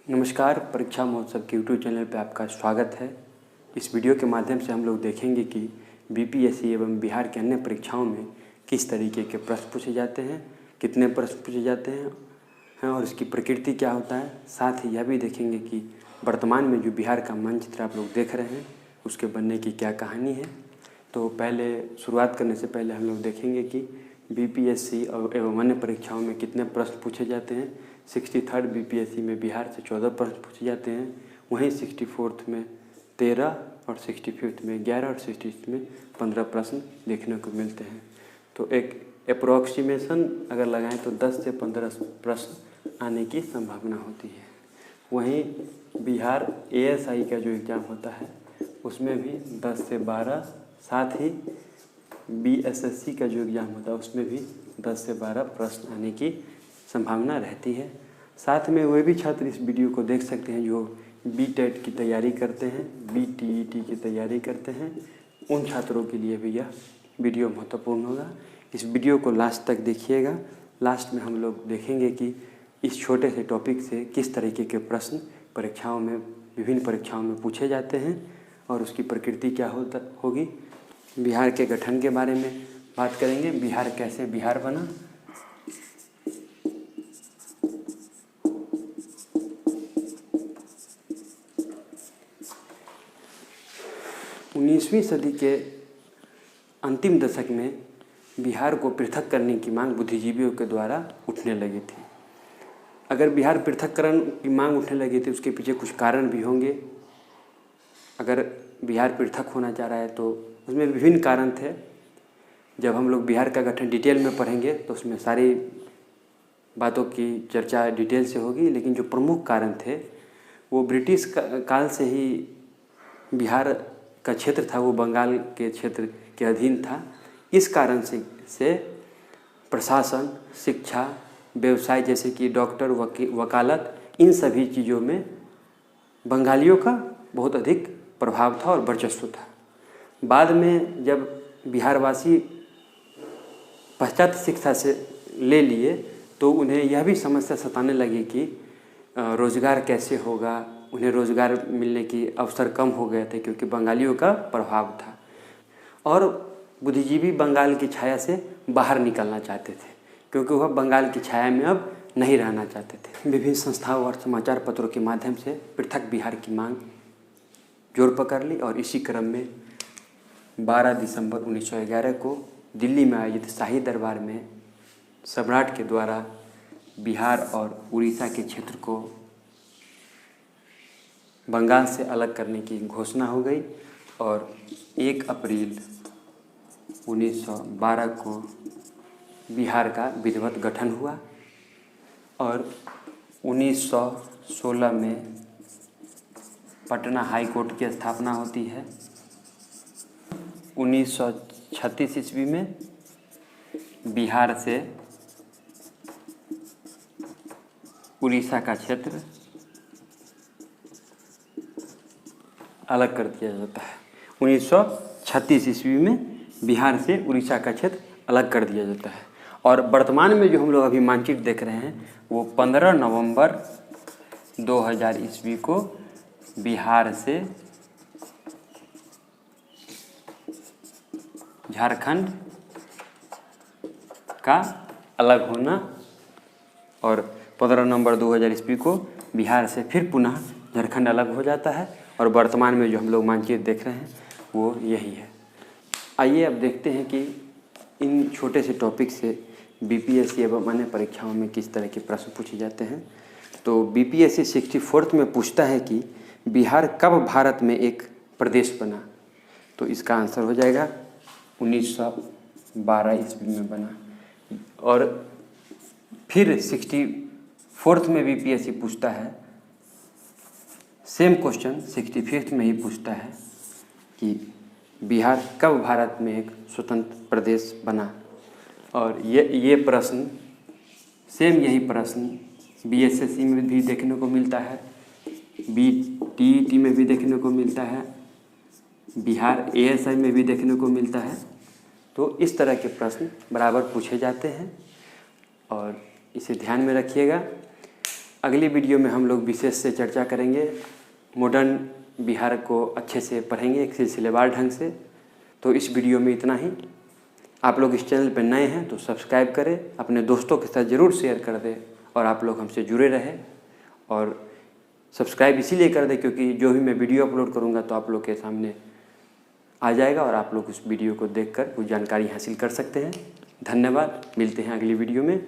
नमस्कार, परीक्षा महोत्सव के यूट्यूब चैनल पर आपका स्वागत है। इस वीडियो के माध्यम से हम लोग देखेंगे कि बीपीएससी एवं बिहार के अन्य परीक्षाओं में किस तरीके के प्रश्न पूछे जाते हैं, कितने प्रश्न पूछे जाते हैं और इसकी प्रकृति क्या होता है। साथ ही यह भी देखेंगे कि वर्तमान में जो बिहार का मानचित्र आप लोग देख रहे हैं उसके बनने की क्या कहानी है। तो पहले शुरुआत करने से पहले हम लोग देखेंगे कि बीपीएससी एवं अन्य परीक्षाओं में कितने प्रश्न पूछे जाते हैं। 63rd बीपीएससी में बिहार से 14 प्रश्न पूछे जाते हैं, वहीं 64th में 13 और 65th में 11 और 66th में 15 प्रश्न देखने को मिलते हैं। तो एक अप्रोक्सीमेशन अगर लगाएं तो 10 से 15 प्रश्न आने की संभावना होती है। वहीं बिहार एएसआई का जो एग्ज़ाम होता है उसमें भी 10 से 12, साथ ही बीएसएससी का जो एग्ज़ाम होता है उसमें भी 10 से 12 प्रश्न आने की संभावना रहती है। साथ में वे भी छात्र इस वीडियो को देख सकते हैं जो बीटेट की तैयारी करते हैं, बीटीईटी की तैयारी करते हैं। उन छात्रों के लिए भी यह वीडियो महत्वपूर्ण होगा। इस वीडियो को लास्ट तक देखिएगा। लास्ट में हम लोग देखेंगे कि इस छोटे से टॉपिक से किस तरीके के प्रश्न परीक्षाओं में, विभिन्न परीक्षाओं में पूछे जाते हैं और उसकी प्रकृति क्या होगी। बिहार के गठन के बारे में बात करेंगे, बिहार कैसे बिहार बना। उन्नीसवीं सदी के अंतिम दशक में बिहार को पृथक करने की मांग बुद्धिजीवियों के द्वारा उठने लगी थी। अगर बिहार पृथककरण की मांग उठने लगी थी उसके पीछे कुछ कारण भी होंगे। अगर बिहार पृथक होना चाह रहा है तो उसमें विभिन्न कारण थे। जब हम लोग बिहार का गठन डिटेल में पढ़ेंगे तो उसमें सारी बातों की चर्चा डिटेल से होगी, लेकिन जो प्रमुख कारण थे वो ब्रिटिश काल से ही बिहार का क्षेत्र था वो बंगाल के क्षेत्र के अधीन था। इस कारण से प्रशासन, शिक्षा, व्यवसाय जैसे कि डॉक्टर, वकालत, इन सभी चीज़ों में बंगालियों का बहुत अधिक प्रभाव था और वर्चस्व था। बाद में जब बिहारवासी पाश्चात्य शिक्षा से ले लिए तो उन्हें यह भी समस्या सताने लगी कि रोज़गार कैसे होगा। उन्हें रोज़गार मिलने की अवसर कम हो गए थे क्योंकि बंगालियों का प्रभाव था और बुद्धिजीवी बंगाल की छाया से बाहर निकलना चाहते थे क्योंकि वह बंगाल की छाया में अब नहीं रहना चाहते थे। विभिन्न संस्थाओं और समाचार पत्रों के माध्यम से पृथक बिहार की मांग जोर पकड़ ली और इसी क्रम में 12 दिसंबर 1911 को दिल्ली में आयोजित शाही दरबार में सम्राट के द्वारा बिहार और उड़ीसा के क्षेत्र को बंगाल से अलग करने की घोषणा हो गई और 1 अप्रैल 1912 को बिहार का विधिवत गठन हुआ और 1916 में पटना हाई कोर्ट की स्थापना होती है। 1936 ईस्वी में बिहार से उड़ीसा का क्षेत्र अलग कर दिया जाता है। 1936 ईस्वी में बिहार से उड़ीसा का क्षेत्र अलग कर दिया जाता है और वर्तमान में जो हम लोग अभी मानचित्र देख रहे हैं वो 15 नवंबर 2000 ईस्वी को बिहार से झारखंड का अलग होना और 15 नवंबर 2000 ईस्वी को बिहार से फिर पुनः झारखंड अलग हो जाता है और वर्तमान में जो हम लोग मानचित्र देख रहे हैं वो यही है। आइए अब देखते हैं कि इन छोटे से टॉपिक से बीपीएससी एवं अन्य परीक्षाओं में किस तरह के प्रश्न पूछे जाते हैं। तो बीपीएससी 64th में पूछता है कि बिहार कब भारत में एक प्रदेश बना। तो इसका आंसर हो जाएगा 1912 ईस्वी में बना। और फिर 64th में बीपीएससी पूछता है, सेम क्वेश्चन 65th में ही पूछता है कि बिहार कब भारत में एक स्वतंत्र प्रदेश बना। और ये प्रश्न, सेम यही प्रश्न बीएसएससी में भी देखने को मिलता है, बीटीईटी में भी देखने को मिलता है, बिहार एएसआई में भी देखने को मिलता है। तो इस तरह के प्रश्न बराबर पूछे जाते हैं और इसे ध्यान में रखिएगा। अगली वीडियो में हम लोग विशेष से चर्चा करेंगे, मॉडर्न बिहार को अच्छे से पढ़ेंगे एक सिलसिलेवार ढंग से। तो इस वीडियो में इतना ही। आप लोग इस चैनल पर नए हैं तो सब्सक्राइब करें, अपने दोस्तों के साथ ज़रूर शेयर कर दें और आप लोग हमसे जुड़े रहें। और सब्सक्राइब इसीलिए कर दें क्योंकि जो भी मैं वीडियो अपलोड करूँगा तो आप लोग के सामने आ जाएगा और आप लोग उस वीडियो को देखकर कुछ जानकारी हासिल कर सकते हैं। धन्यवाद, मिलते हैं अगली वीडियो में।